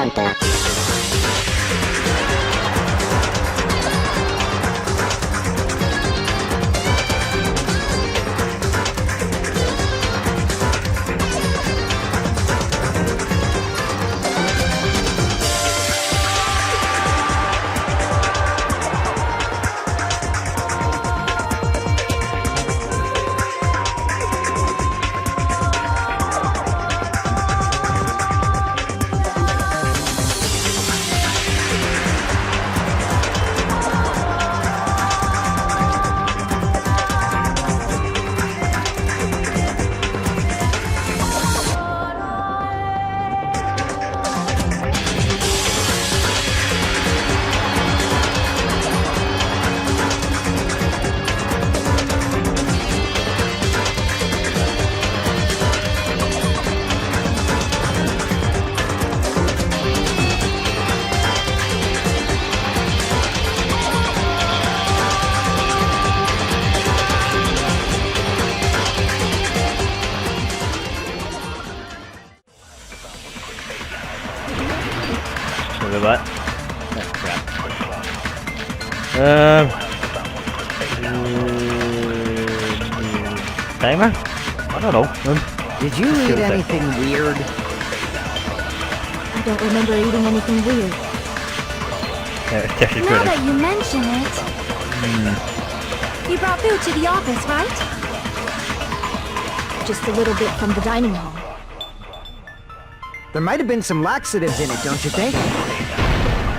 DanganRonpa. What? Oh, crap. Timer? I don't know. Did you eat anything weird? I don't remember eating anything weird. Now that you mention it... You brought food to the office, right? Just a little bit from the dining hall. There might have been some laxatives in it, don't you think?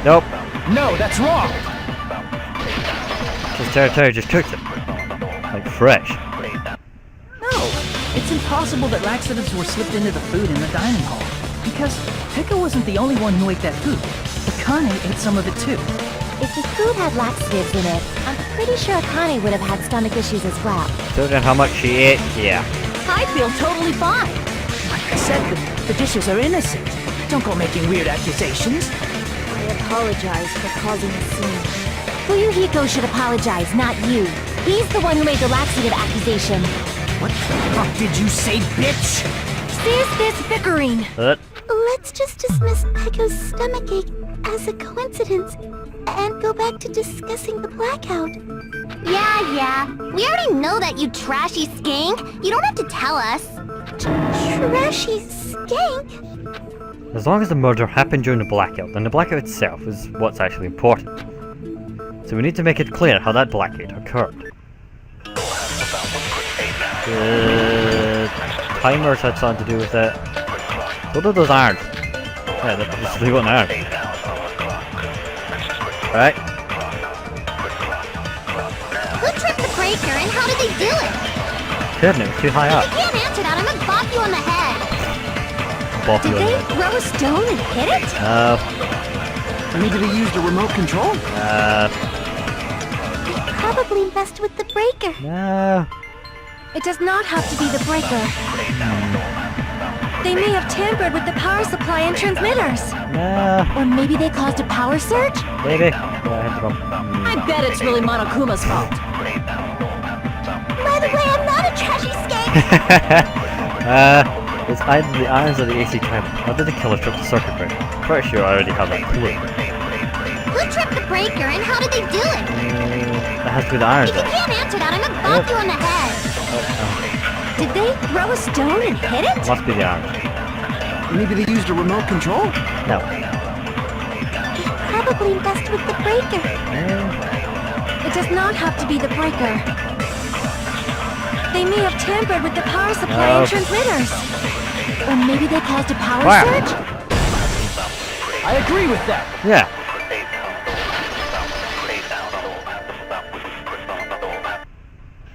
Nope. No, that's wrong! Terry just cooked it. Like fresh. No, it's impossible that laxatives were slipped into the food in the dining hall. Because Pika wasn't the only one who ate that food. Akane ate some of it too. If the food had laxatives in it, I'm pretty sure Akane would have had stomach issues as well. Considering how much she ate, yeah. I feel totally fine. Like I said, the dishes are innocent. Don't go making weird accusations. I apologize for causing a scene. Fuyuhiko should apologize, not you. He's the one who made the laxative accusation. What the fuck did you say, bitch? Cease this bickering. What? Let's just dismiss Pecco's stomachache as a coincidence and go back to discussing the blackout. Yeah. We already know that, you trashy skank. You don't have to tell us. Trashy skank? As long as the murder happened during the blackout, then the blackout itself is what's actually important. So we need to make it clear how that blackout occurred. The timers had something to do with it. So did those irons. Yeah, let's leave it on iron. Alright. Who tripped the breaker and how did they do it? Couldn't, it was too high If up. you can't answer that, I'm gonna bop you on the head. Bop you Did on they the- throw a stone and hit it? Maybe they used a remote control? Probably messed with the breaker. No. It does not have to be the breaker. They may have tampered with the power supply and transmitters. No. Or maybe they caused a power surge? Maybe. Yeah, I have to go. I bet it's really Monokuma's fault. By the way, I'm not a trashy skank. It's either the irons or the AC timer. How did the killer trip the circuit breaker? Pretty sure I already have a clue. Who tripped the breaker and how did they do it? That has to be the irons If you then. can't answer that, I'm gonna bop you on the head. Did they throw a stone and hit it? Must be the irons. Maybe they used a remote control? No. Probably messed with the breaker. It does not have to be the breaker. They may have tampered with the power supply and transmitters. Or maybe they caused a power surge? I agree with that! Yeah.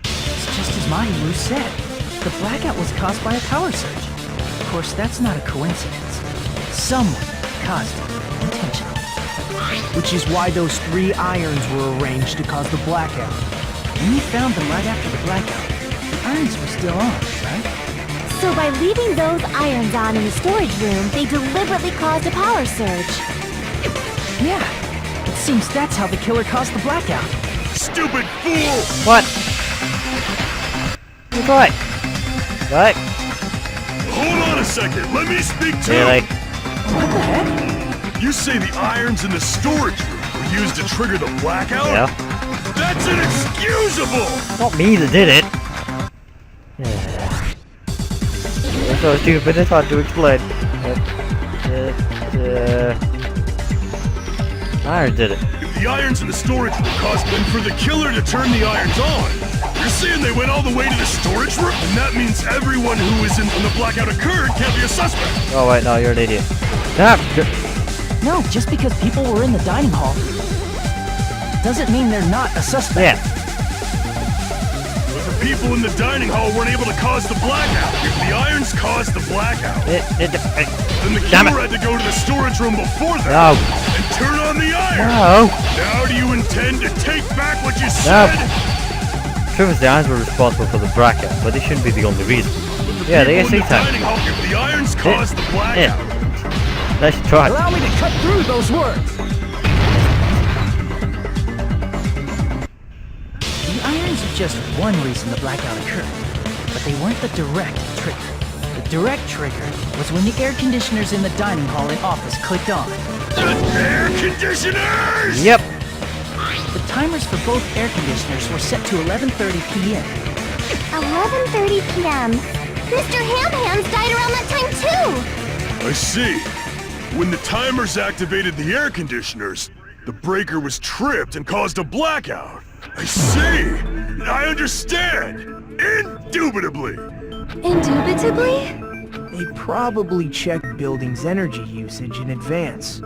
It's just as Mahiru said. The blackout was caused by a power surge. Of course, that's not a coincidence. Someone caused it intentionally. Which is why those 3 irons were arranged to cause the blackout. When you found them right after the blackout, the irons were still on, right? So by leaving those irons on in the storage room, they deliberately caused a power surge. Yeah. It seems that's how the killer caused the blackout. Stupid fool! What? You're right. Right? Hold on a second, let me speak to Really? What the heck? You say the irons in the storage room were used to trigger the blackout? Yeah. That's inexcusable! Not me that did it. It's so stupid, it's hard to explain. Iron did it. If the irons in the storage room caused them for the killer to turn the irons on, you're saying they went all the way to the storage room? And that means everyone who is in when the blackout occurred can't be a suspect. Oh wait, no, you're an idiot. Ah, No, just because people were in the dining hall doesn't mean they're not a suspect. yeah. But the people in the dining hall weren't able to cause the blackout. If the irons caused the blackout, then the Damn it. killer had to go to the storage room before that No. and turn on the iron. No. Now do you intend to take back what you said? Truth is, the irons were responsible for the blackout, but they shouldn't be the only reason. Yeah, the People AC in the tank. dining hall, if the irons caused the blackout, Let's try. Allow me to cut through those words. The irons are just one reason the blackout occurred, but they weren't the direct trigger. The direct trigger was when the air conditioners in the dining hall and office clicked on. the air conditioners! Yep. The timers for both air conditioners were set to 11:30 p.m. 11:30 p.m. Mr. Ham Hands died around that time too! I see. When the timers activated the air conditioners, the breaker was tripped and caused a blackout. I see. I understand. Indubitably. Indubitably? They probably checked building's energy usage in advance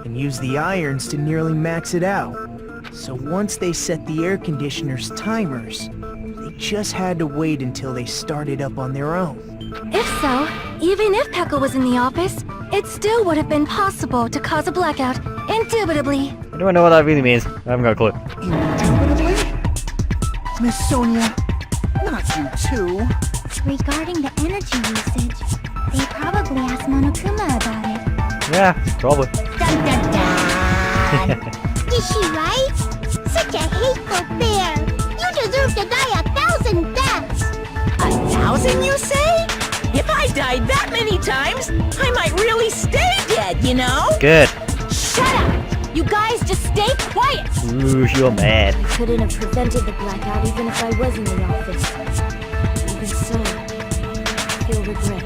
and used the irons to nearly max it out. So once they set the air conditioner's timers, they just had to wait until they started up on their own. If so, even if Pekka was in the office, it still would have been possible to cause a blackout, indubitably. I don't know what that really means. I haven't got a clue. Indubitably? Miss Sonia, not you too. Regarding the energy usage, they probably asked Monokuma about it. Yeah, probably. Dun dun dun! Is she right? Such a hateful bear! You deserve to die 1,000 deaths! 1,000, you say? If I died that many times, I might really stay dead, you know? Good. Shut up! You guys just stay quiet! Ooh, you're mad. Couldn't have prevented the blackout even if I was in the office. Even so, I feel regret.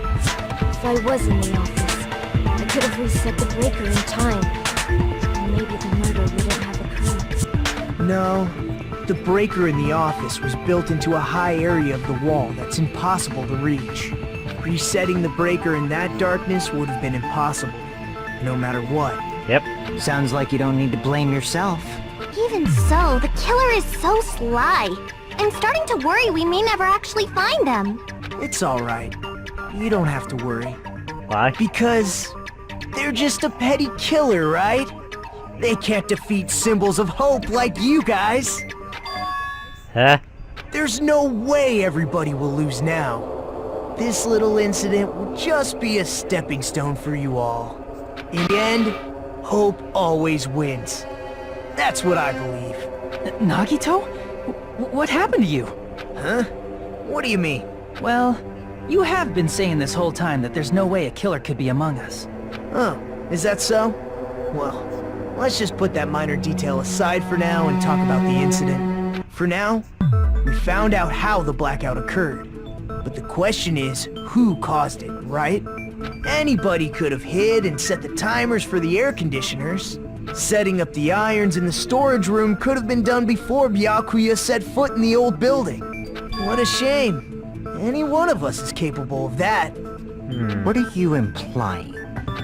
If I was in the office, I could have reset the breaker in time. And maybe the murder wouldn't have occurred. No, the breaker in the office was built into a high area of the wall that's impossible to reach. Resetting the breaker in that darkness would have been impossible, no matter what. Yep. Sounds like you don't need to blame yourself. Even so, the killer is so sly. I'm starting to worry we may never actually find them. It's alright. You don't have to worry. Why? Because they're just a petty killer, right? They can't defeat symbols of hope like you guys. Huh? There's no way everybody will lose now. This little incident will just be a stepping stone for you all. In the end, hope always wins. That's what I believe. Nagito? What happened to you? Huh? What do you mean? Well, you have been saying this whole time that there's no way a killer could be among us. Oh, is that so? Well, let's just put that minor detail aside for now and talk about the incident. For now, we found out how the blackout occurred. But the question is, who caused it, right? Anybody could have hid and set the timers for the air conditioners. Setting up the irons in the storage room could have been done before Byakuya set foot in the old building. What a shame. Any one of us is capable of that. What are you implying?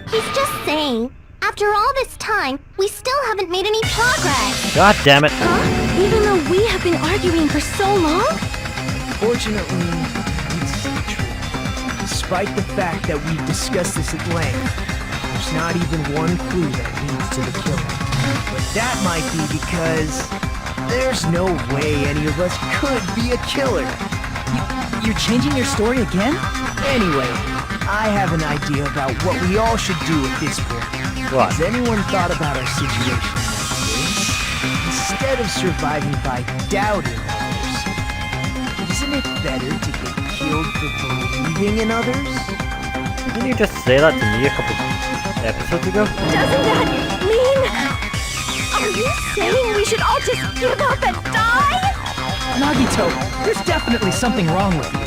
He's just saying, after all this time, we still haven't made any progress. God damn it. Huh? Even though we have been arguing for so long? Fortunately, it's true. Despite the fact that we've discussed this at length, there's not even one clue that leads to the killer. But that might be because there's no way any of us could be a killer. You're changing your story again? Anyway, I have an idea about what we all should do at this point. What? Has anyone thought about our situation like this? Instead of surviving by doubting others, isn't it better to get killed for believing in others? Didn't you just say that to me a couple episodes ago? Doesn't that mean... Are you saying we should all just give up and die? Nagito, there's definitely something wrong with you.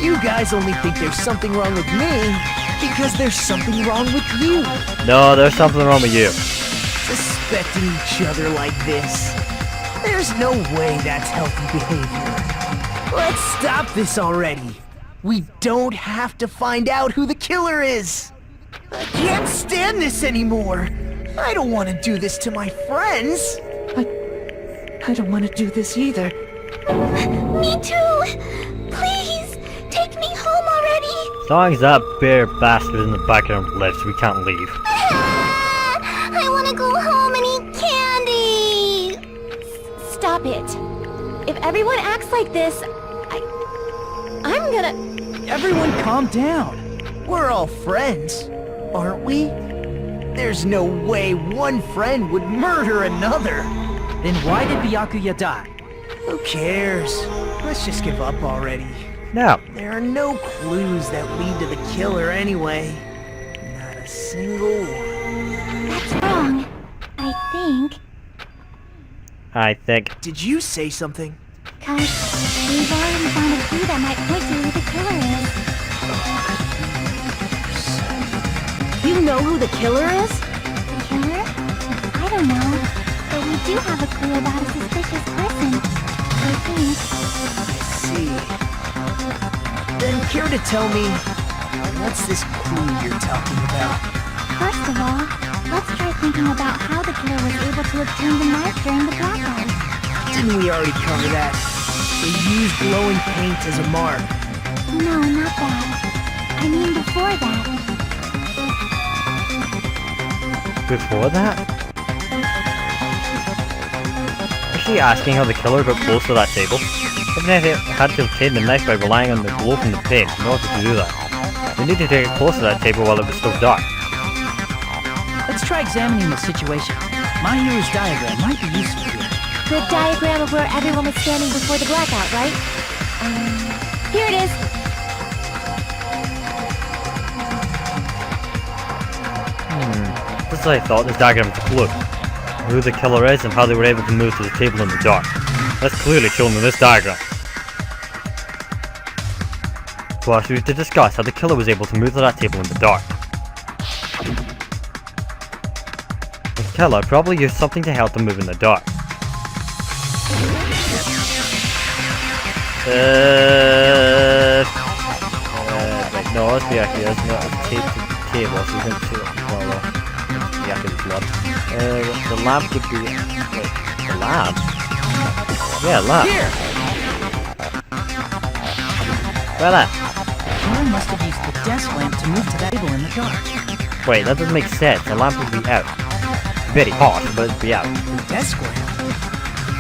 You guys only think there's something wrong with me because there's something wrong with you. No, there's something wrong with you. Suspecting each other like this. There's no way that's healthy behavior. Let's stop this already. We don't have to find out who the killer is. I can't stand this anymore. I don't want to do this to my friends. I don't want to do this either. Me too! Please, take me home already! As long as that bear bastard in the background lives, we can't leave. I want to go home and eat candy! Stop it. If everyone acts like this, I'm gonna... Everyone calm down. We're all friends, aren't we? There's no way one friend would murder another. Then why did Byakuya die? Who cares? Let's just give up already. No. There are no clues that lead to the killer anyway. Not a single one. That's wrong. I think. Did you say something? Cause we've already found a clue that might point to who the killer is. You know who the killer is? The killer? I don't know. But we do have a clue about a suspicious person. I think. I see. Then care to tell me, what's this clue you're talking about? First of all, let's try thinking about how the killer was able to obtain the mark during the blackout. Didn't we already cover that? They used glowing paint as a mark. No, not that. I mean before that. Before that? Is she asking how the killer got close to that table? Evidently it had to obtain the knife by relying on the glow from the paint in order to do that. They needed to get close to that table while it was still dark. Let's try examining the situation. My hero's diagram might be useful here. The diagram of where everyone was standing before the blackout, right? Here it is. Just as I thought, this diagram is a clue. Who the killer is and how they were able to move to the table in the dark. That's clearly shown in this diagram. Plus, we have to discuss how the killer was able to move to that table in the dark. The killer probably used something to help them move in the dark. Wait, no, it's the Aki, it's not a tape to the table, so you can see it well, the Aki's blood. The lab could be... Wait, the lab? Yeah, lab. Here! Where that? The killer must have used the desk lamp to move to that table in the dark. Wait, that doesn't make sense, the lamp would be out. Very hot, but it'd be out. The desk lamp?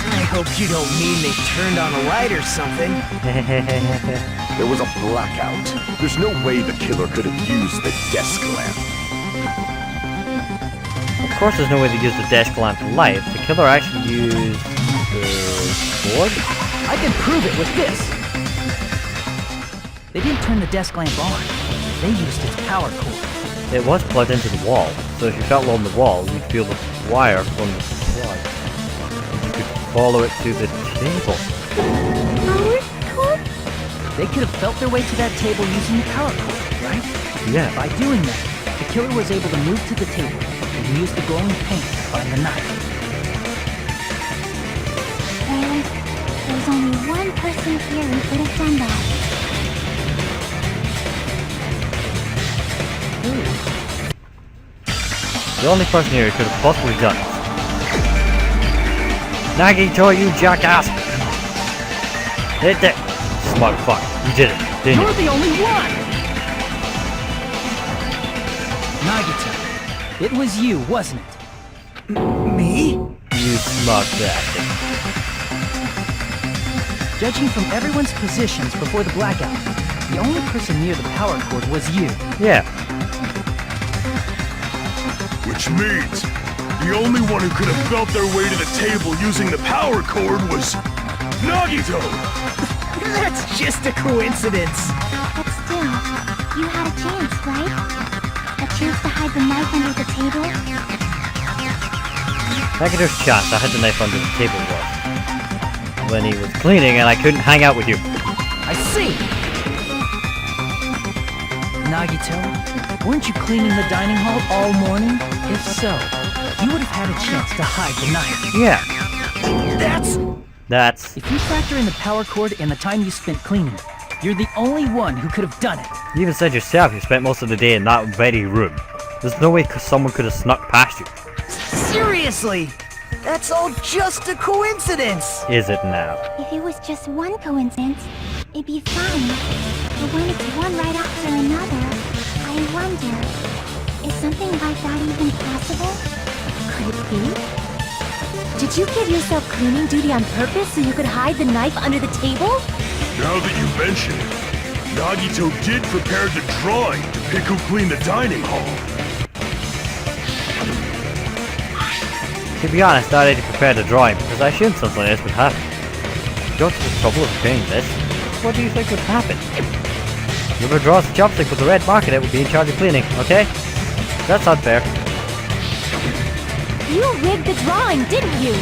I hope you don't mean they turned on a light or something. There was a blackout. There's no way the killer could have used the desk lamp. Of course there's no way to use the desk lamp to light. The killer actually used the board? I can prove it with this. They didn't turn the desk lamp on. They used its power cord. It was plugged into the wall, so if you felt along the wall, you'd feel the wire from the plug. You could follow it to the table. Power cord? They could have felt their way to that table using the power cord, right? Yeah. By doing that, the killer was able to move to the table and use the glowing paint to find the knife. And there's only one person here who could have done that. The only person here who could have possibly done it. Nagito, you jackass! Hit it! Smart fuck. You did it, didn't You're you? the only one! Nagito, it was you, wasn't it? Me? You smart bastard. Judging from everyone's positions before the blackout, the only person near the power cord was you. Yeah. Which means the only one who could have felt their way to the table using the power cord was Nagito! That's just a coincidence. But still, you had a chance, right? hide the knife under the table? Negative chance I had the knife under the table was when he was cleaning and I couldn't hang out with you. I see! Nagito, weren't you cleaning the dining hall all morning? If so, you would have had a chance to hide the knife. Yeah. That's... If you factor in the power cord and the time you spent cleaning, you're the only one who could have done it. You even said yourself you spent most of the day in that very room. There's no way someone could have snuck past you. Seriously! That's all just a coincidence! Is it now? If it was just one coincidence, it'd be fine. But when it's one right after another, I wonder, is something like that even possible? Could it be? Did you give yourself cleaning duty on purpose so you could hide the knife under the table? Now that you mention it, Nagito did prepare the drawing to pick who cleaned the dining hall. To be honest, I already prepared the drawing because I assumed something else would happen. Go to the trouble of doing this. What do you think would happen? Whoever draws the chopstick with the red mark in it would be in charge of cleaning, okay? That's unfair. You rigged the drawing, didn't you?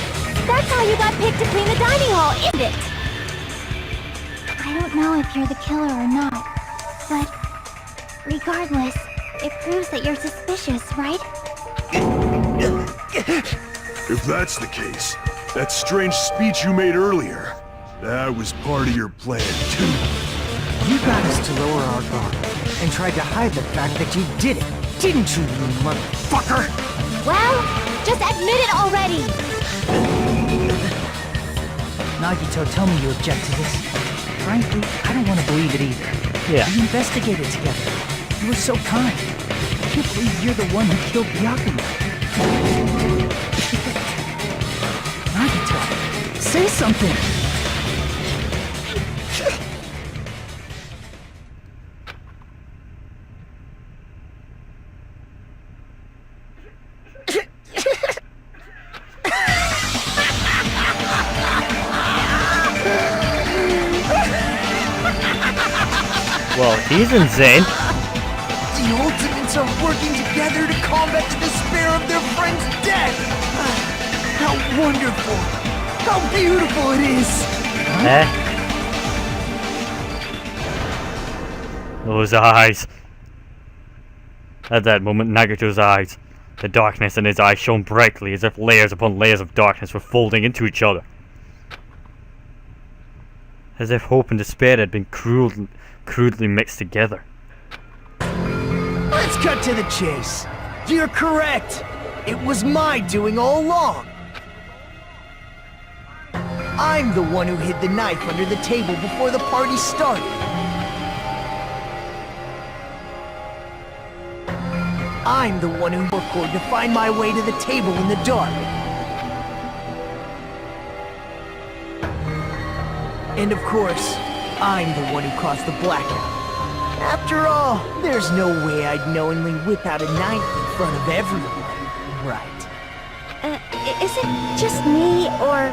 That's how you got picked to clean the dining hall, isn't it? I don't know if you're the killer or not, but regardless, it proves that you're suspicious, right? If that's the case, that strange speech you made earlier, that was part of your plan too. You got us to lower our guard and tried to hide the fact that you did it, didn't you, you motherfucker? Well, just admit it already! Nagito, tell me you object to this. Frankly, I don't want to believe it either. Yeah. We investigated together. You were so kind. I can't believe you're the one who killed Byakuya. Nagito, say something! Well, he's insane. The Ultimates are working together to combat the despair of their friend's death! How wonderful! How beautiful it is! Eh? Those eyes. At that moment, Nagito's eyes. The darkness in his eyes shone brightly as if layers upon layers of darkness were folding into each other. As if hope and despair had been crudely mixed together. Let's cut to the chase. You're correct. It was my doing all along. I'm the one who hid the knife under the table before the party started. I'm the one who worked hard to find my way to the table in the dark. And of course, I'm the one who caused the blackout. After all, there's no way I'd knowingly whip out a knife in front of everyone. Right. Is it just me, or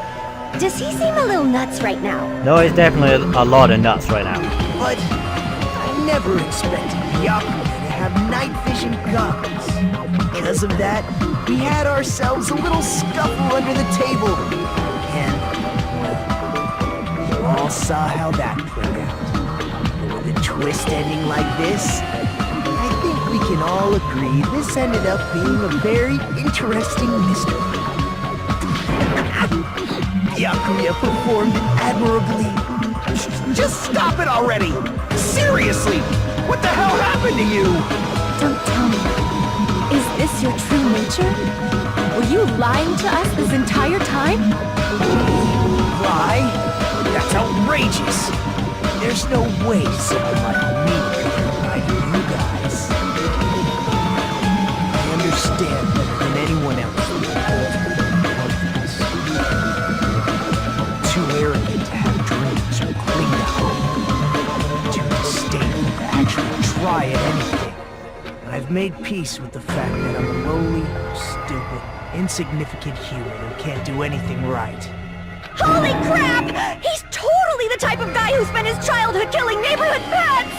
does he seem a little nuts right now? No, he's definitely a lot of nuts right now. But I never expected Byakuya to have night vision goggles. Because of that, we had ourselves a little scuffle under the table. And, well, you all saw how that played out. With a twist ending like this, I think we can all agree this ended up being a very interesting mystery. Byakuya performed admirably. Just stop it already! Seriously! What the hell happened to you? Don't tell me. Is this your true nature? Were you lying to us this entire time? Lie? That's outrageous! There's no way someone like me could lie to you guys. I understand better than anyone else the ultimate purpose. Too arrogant to have dreams or cling to hope. Too disdainful to actually try at anything. I've made peace with the fact that I'm a lowly, stupid, insignificant human who can't do anything right. Holy crap! He's totally the type of guy who spent his childhood killing neighborhood pets!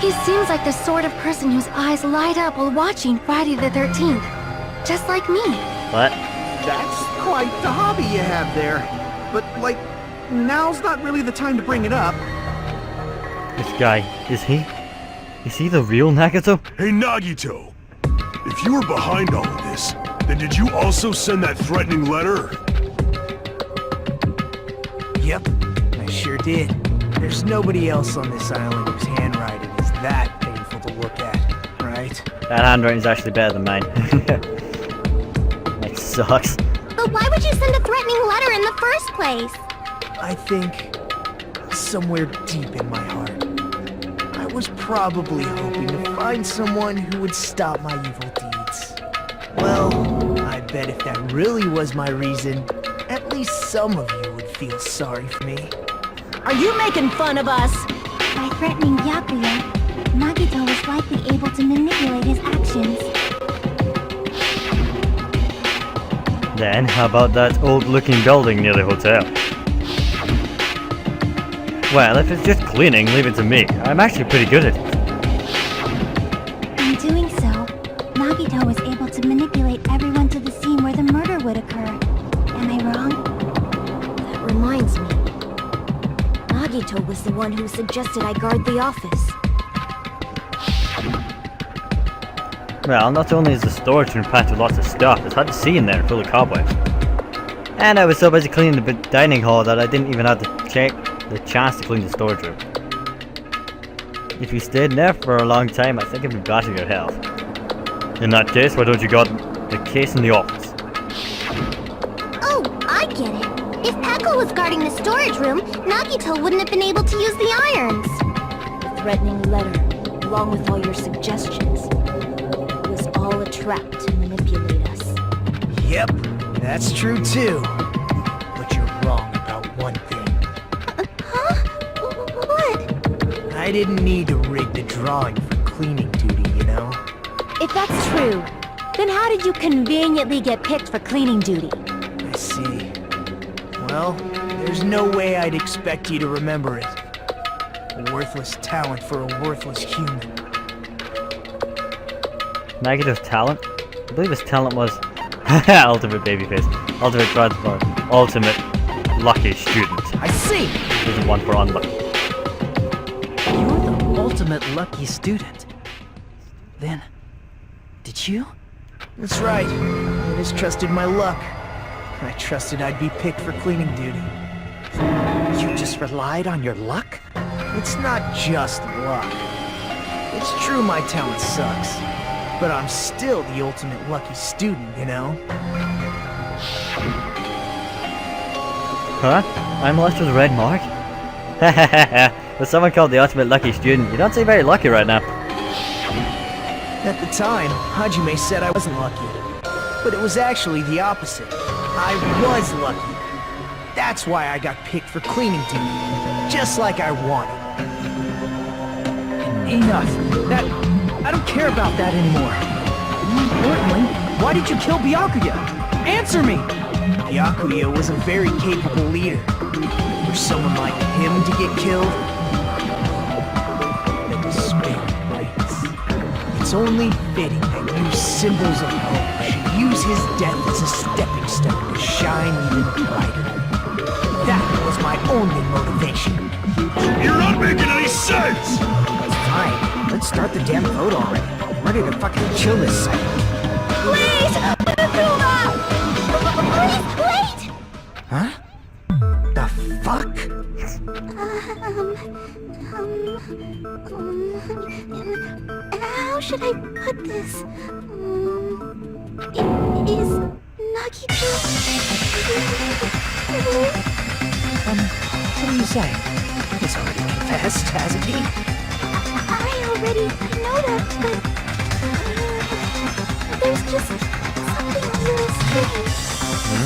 He seems like the sort of person whose eyes light up while watching Friday the 13th. Just like me. What? That's quite the hobby you have there. But, like, now's not really the time to bring it up. This guy, is he the real Nagito? Hey, Nagito. If you were behind all of this, then did you also send that threatening letter? Yep, I sure did. There's nobody else on this island whose handwriting is that painful to look at, right? That handwriting's actually better than mine. It sucks. But why would you send a threatening letter in the first place? I think somewhere deep in my heart, I was probably hoping to find someone who would stop my evil deeds. Well, I bet if that really was my reason, at least some of you would feel sorry for me. Are you making fun of us? By threatening Byakuya, Nagito was likely able to manipulate his actions. Then, how about that old-looking building near the hotel? Well, if it's just cleaning, leave it to me. I'm actually pretty good at it. In doing so, Nagito was able to manipulate everyone to the scene where the murder would occur. Am I wrong? That reminds me. Nagito was the one who suggested I guard the office. Well, not only is the storage room packed with lots of stuff, it's hard to see in there full of cobwebs. And I was so busy cleaning the dining hall that I didn't even have the chance to clean the storage room. If you stayed in there for a long time, I think it'd be bad for your health. In that case, why don't you guard the case in the office? Oh, I get it. If Pekka was guarding the storage room, Nagito wouldn't have been able to use the irons. The threatening letter, along with all your suggestions, was all a trap to manipulate us. Yep, that's true too. But you're wrong about one thing. What? I didn't need to rig the drawing for cleaning duty, you know? If that's true, then how did you conveniently get picked for cleaning duty? I see. Well, there's no way I'd expect you to remember it. A worthless talent for a worthless human. Nagito's talent? I believe his talent was ultimate babyface, ultimate transform, ultimate lucky student. I see! Isn't one for unlucky. You're the ultimate lucky student. Then, did you? That's right. I just trusted my luck. I trusted I'd be picked for cleaning duty. You just relied on your luck? It's not just luck. It's true my talent sucks, but I'm still the ultimate lucky student, you know? Huh? I'm left with a red mark? With someone called the ultimate lucky student, you don't seem very lucky right now. At the time, Hajime said I wasn't lucky. But it was actually the opposite. I was lucky. That's why I got picked for cleaning duty, just like I wanted. Enough. I don't care about that anymore. More importantly, why did you kill Byakuya? Answer me! Byakuya was a very capable leader. For someone like him to get killed, the despair breaks. It's only fitting that you symbols of hope should use his death as a stepping stone to shine even brighter. That was my only motivation. You're not making any sense! Fine, let's start the damn vote already. I'm ready to fucking chill this site. Please! Please, wait! Huh? The fuck? How should I put this? Is Nagito... What do you say? He's already confessed, hasn't he? I know that, but... there's just something a little strange.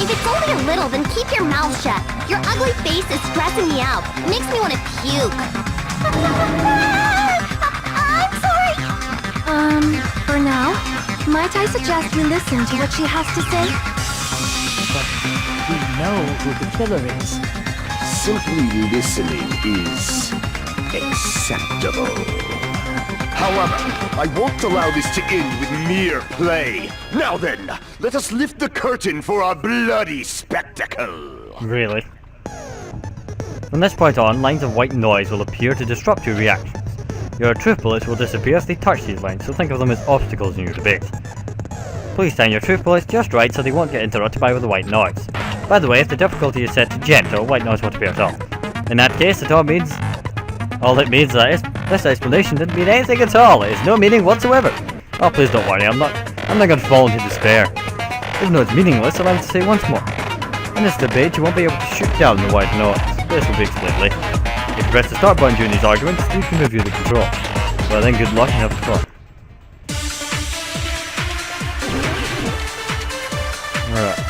If it's only a little, then keep your mouth shut. Your ugly face is stressing me out. It makes me want to puke. I'm sorry. For now, might I suggest we listen to what she has to say? But we know who the killer is. Simply listening is acceptable. However, I won't allow this to end with mere play. Now then, let us lift the curtain for our bloody spectacle. Really? From this point on, lines of white noise will appear to disrupt your reactions. Your truth bullets will disappear if they touch these lines, so think of them as obstacles in your debate. Please time your truth bullets just right so they won't get interrupted by the white noise. By the way, if the difficulty is set to gentle, white noise won't appear at all. In that case, all it means is this explanation didn't mean anything at all. It has no meaning whatsoever. Oh, please don't worry, I'm not going to fall into despair. Even though it's meaningless, I'll have to say once more. In this debate, you won't be able to shoot down the white noise. This will be explained later. If you press the start button during these arguments, you can review the control. Well then, good luck and have fun. Alright.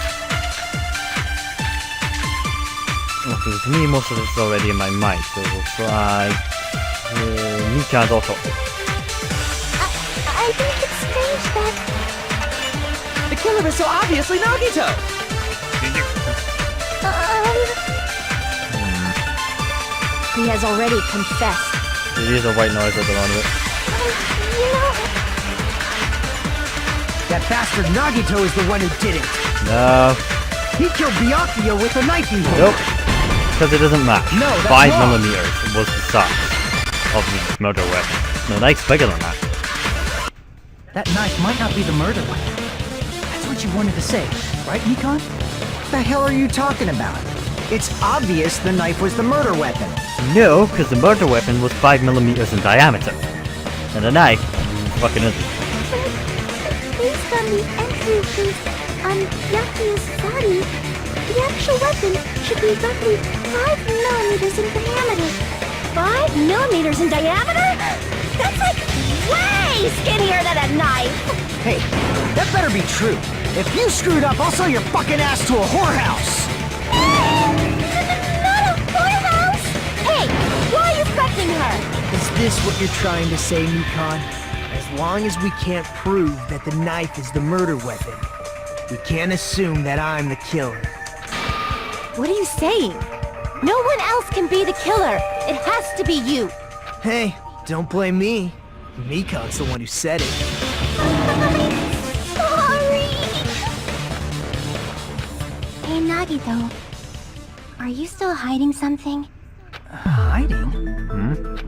Okay, to me, most of this is already in my mind, so we'll try... Mikan's auto. I think it's strange that... The killer is so obviously Nagito! He has already confessed. It is a white noise at the moment. You know... That bastard Nagito is the one who did it. No. He killed Byakuya with a knife he held. Nope. Because it doesn't match. No, that's 5 wrong. millimeters was the size of the murder weapon. No, knife's bigger than that. That knife might not be the murder weapon. That's what you wanted to say, right, Nikon? What the hell are you talking about? It's obvious the knife was the murder weapon. No, because the murder weapon was 5 millimeters in diameter. And the knife fucking isn't. Based on the entries on Byakuya's body, the actual weapon should be roughly 5 millimeters in diameter. 5 millimeters in diameter? That's like way skinnier than a knife! Hey, that better be true. If you screwed up, I'll sell your fucking ass to a whorehouse! Not a whorehouse! Hey, why are you threatening her? Is this what you're trying to say, Nikon? As long as we can't prove that the knife is the murder weapon, we can't assume that I'm the killer. What are you saying? No one else can be the killer. It has to be you. Hey, don't blame me. Nikon's the one who said it. Sorry! Hey, Nagito. Are you still hiding something? Hiding?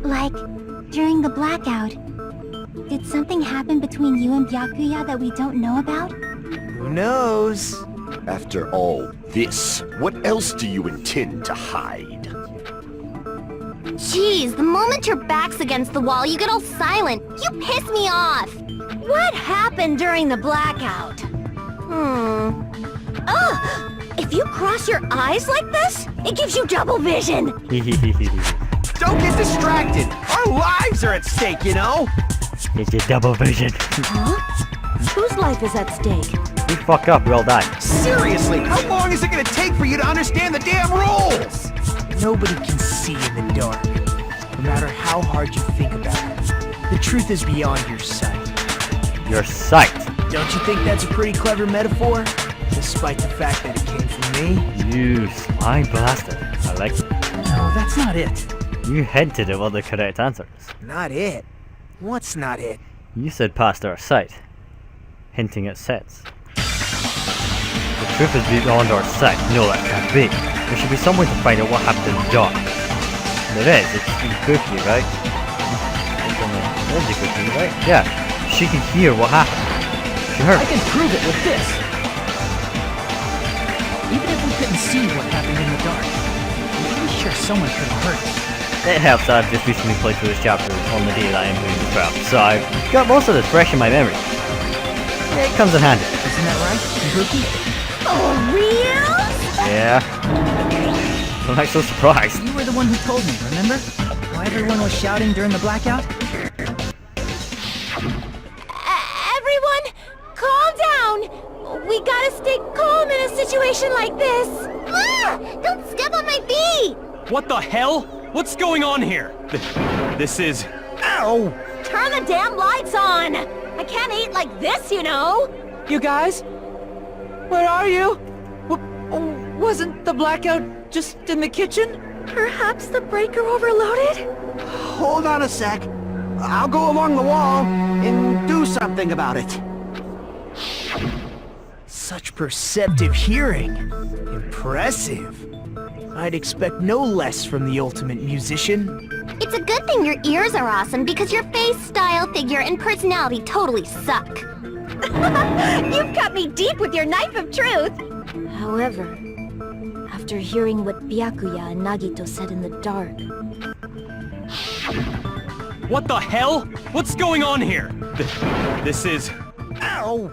Like, during the blackout, did something happen between you and Byakuya that we don't know about? Who knows? After all this, what else do you intend to hide? Jeez, the moment your back's against the wall, you get all silent. You piss me off! What happened during the blackout? Oh! If you cross your eyes like this, it gives you double vision. Don't get distracted! Our lives are at stake, you know? It's your double vision. Huh? Whose life is at stake? You fuck up, we'll die. Seriously, how long is it gonna take for you to understand the damn rules? Nobody can see in the dark, no matter how hard you think about it. The truth is beyond your sight. Your sight. Don't you think that's a pretty clever metaphor? Despite the fact that it came from me? You sly bastard. I like it. No, that's not it. You hinted at what the correct answer is. Not it. What's not it? You said past our sight, hinting at sets. The truth is beyond our sight. No, that can't be. There should be some way to find out what happened in the dark. There is. It's Goofy, right? There's a Goofy, right? Yeah. She can hear what happened. She heard. I can prove it with this. Even if we couldn't see what happened in the dark, I'm pretty sure someone could have heard it. It helps that I've just recently played through this chapter on the day that I am doing the trial, so I've got most of this fresh in my memory. It comes in handy. Isn't that right, Goofy? Oh, real? Yeah. I'm like so surprised. You were the one who told me, remember? Why everyone was shouting during the blackout? Everyone, calm down. We gotta stay calm in a situation like this. Ah! Don't step on my feet! What the hell? What's going on here? This is... Ow! Turn the damn lights on. I can't eat like this, you know. You guys? Where are you? Wasn't the blackout just in the kitchen? Perhaps the breaker overloaded? Hold on a sec. I'll go along the wall and do something about it. Such perceptive hearing. Impressive. I'd expect no less from the ultimate musician. It's a good thing your ears are awesome because your face, style, figure, and personality totally suck. You've cut me deep with your knife of truth! However, after hearing what Byakuya and Nagito said in the dark... What the hell? What's going on here? This is... Ow!